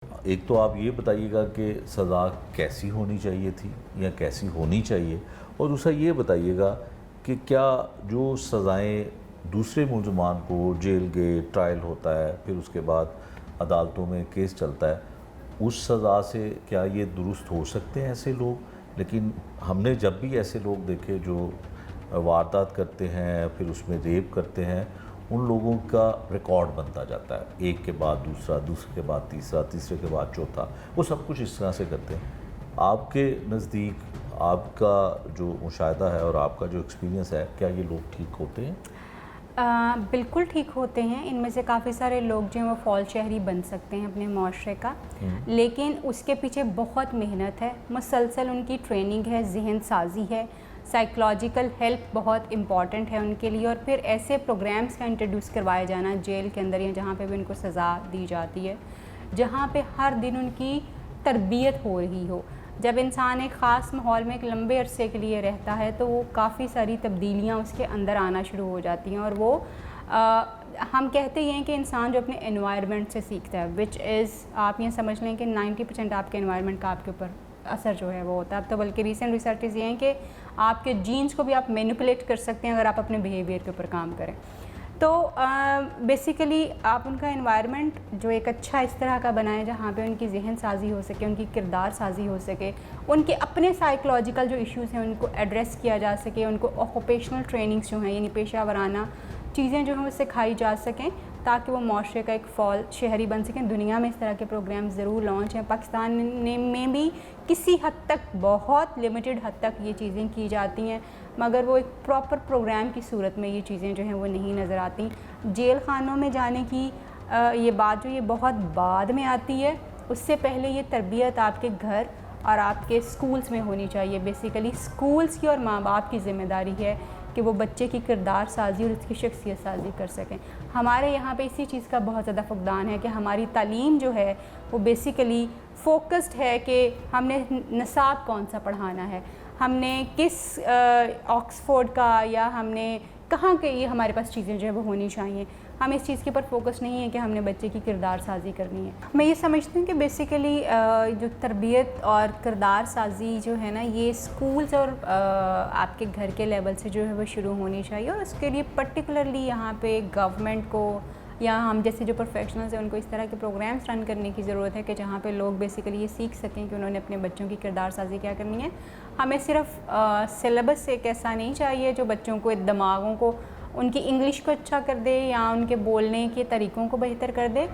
ایک تو آپ یہ بتائیے گا کہ سزا کیسی ہونی چاہیے تھی یا کیسی ہونی چاہیے، اور دوسرا یہ بتائیے گا کہ کیا جو سزائیں دوسرے ملزمان کو جیل گیٹ ٹرائل ہوتا ہے، پھر اس کے بعد عدالتوں میں کیس چلتا ہے، اس سزا سے کیا یہ درست ہو سکتے ہیں ایسے لوگ؟ لیکن ہم نے جب بھی ایسے لوگ دیکھے جو واردات کرتے ہیں پھر اس میں ریپ کرتے ہیں، ان لوگوں کا ریکارڈ بنتا جاتا ہے، ایک کے بعد دوسرا، دوسرے کے بعد تیسرا، تیسرے کے بعد چوتھا، وہ سب کچھ اس طرح سے کرتے ہیں۔ آپ کے نزدیک آپ کا جو مشاہدہ ہے اور آپ کا جو ایکسپیرینس ہے، کیا یہ لوگ ٹھیک ہوتے ہیں؟ بالکل ٹھیک ہوتے ہیں۔ ان میں سے کافی سارے لوگ جو ہیں وہ فال شہری بن سکتے ہیں اپنے معاشرے کا، لیکن اس کے پیچھے بہت محنت ہے، مسلسل ان کی ٹریننگ ہے، ذہن سازی ہے، سائیکلوجیکل ہیلپ بہت امپورٹنٹ ہے ان کے لیے، اور پھر ایسے پروگرامز کا انٹروڈیوس کروایا جانا جیل کے اندر یا جہاں پہ بھی ان کو سزا دی جاتی ہے، جہاں پہ ہر دن ان کی تربیت ہو رہی ہو۔ جب انسان ایک خاص ماحول میں ایک لمبے عرصے کے لیے رہتا ہے تو وہ کافی ساری تبدیلیاں اس کے اندر آنا شروع ہو جاتی ہیں، اور وہ ہم کہتے ہیں کہ انسان جو اپنے انوائرمنٹ سے سیکھتا ہے، وچ از آپ یہ سمجھ لیں کہ 90% آپ کے انوائرمنٹ کا آپ کے اوپر اثر جو ہے وہ ہوتا ہے۔ اب تو بلکہ ریسنٹ ریسرچز یہ ہیں کہ آپ کے جینز کو بھی آپ مینیپولیٹ کر سکتے ہیں اگر آپ اپنے بیہیویئر کے اوپر کام کریں۔ تو بیسیکلی آپ ان کا انوائرمنٹ جو ایک اچھا اس طرح کا بنائیں جہاں پہ ان کی ذہن سازی ہو سکے، ان کی کردار سازی ہو سکے، ان کے اپنے سائیکلوجیکل جو ایشوز ہیں ان کو ایڈریس کیا جا سکے، ان کو آکوپیشنل ٹریننگز جو ہیں یعنی پیشہ ورانہ چیزیں جو ہیں وہ سکھائی جا سکیں تاکہ وہ معاشرے کا ایک فعال شہری بن سکیں۔ دنیا میں اس طرح کے پروگرام ضرور لانچ ہیں، پاکستان میں بھی کسی حد تک، بہت لمیٹڈ حد تک یہ چیزیں کی جاتی ہیں، مگر وہ ایک پراپر پروگرام کی صورت میں یہ چیزیں جو ہیں وہ نہیں نظر آتی۔ جیل خانوں میں جانے کی یہ بات جو یہ بہت بعد میں آتی ہے، اس سے پہلے یہ تربیت آپ کے گھر اور آپ کے سکولز میں ہونی چاہیے۔ بیسیکلی سکولز کی اور ماں باپ کی ذمہ داری ہے کہ وہ بچے کی کردار سازی اور اس کی شخصیت سازی کر سکیں۔ ہمارے یہاں پہ اسی چیز کا بہت زیادہ فقدان ہے کہ ہماری تعلیم جو ہے وہ بیسیکلی فوکسڈ ہے کہ ہم نے نصاب کون سا پڑھانا ہے، ہم نے کس آکسفورڈ کا یا ہم نے کہاں کے، یہ ہمارے پاس چیزیں جو ہے وہ ہونی چاہیے۔ ہم اس چیز کے اوپر فوکس نہیں ہے کہ ہم نے بچے کی کردار سازی کرنی ہے۔ میں یہ سمجھتی ہوں کہ بیسیکلی جو تربیت اور کردار سازی جو ہے نا، یہ اسکولز اور آپ کے گھر کے لیول سے جو ہے وہ شروع ہونی چاہیے، اور اس کے لیے پرٹیکولرلی یہاں پہ گورنمنٹ کو یا ہم جیسے جو پروفیشنلز ہیں ان کو اس طرح کے پروگرامز رن کرنے کی ضرورت ہے کہ جہاں پہ لوگ بیسیکلی یہ سیکھ سکیں کہ انہوں نے اپنے بچوں کی کردار سازی کیا کرنی ہے۔ ہمیں صرف سلیبس ایک ایسا نہیں چاہیے جو بچوں کو دماغوں کو، ان کی انگلش کو اچھا کر دے یا ان کے بولنے کے طریقوں کو بہتر کر دے،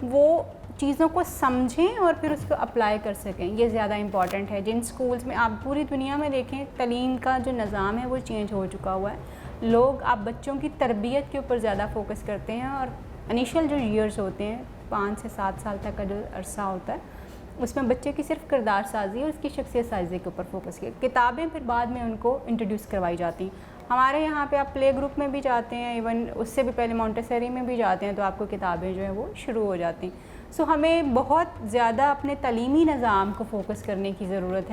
وہ چیزوں کو سمجھیں اور پھر اس کو اپلائی کر سکیں، یہ زیادہ امپورٹنٹ ہے۔ جن سکولز میں آپ پوری دنیا میں دیکھیں، تعلیم کا جو نظام ہے وہ چینج ہو چکا ہوا ہے، لوگ آپ بچوں کی تربیت کے اوپر زیادہ فوکس کرتے ہیں، اور انیشیل جو ایئرز ہوتے ہیں 5 سے 7 سال تک کا جو عرصہ ہوتا ہے اس میں بچے کی صرف کردار سازی اور اس کی شخصیت سازی کے اوپر فوکس کیا، کتابیں پھر بعد میں ان کو انٹروڈیوس کروائی جاتی ہیں۔ ہمارے یہاں پہ آپ پلے گروپ میں بھی جاتے ہیں، ایون اس سے بھی پہلے مونٹیسری میں بھی جاتے ہیں تو آپ کو کتابیں جو ہیں وہ شروع ہو جاتی ہیں۔ سو ہمیں بہت زیادہ اپنے تعلیمی نظام کو فوکس کرنے کی ضرورت ہے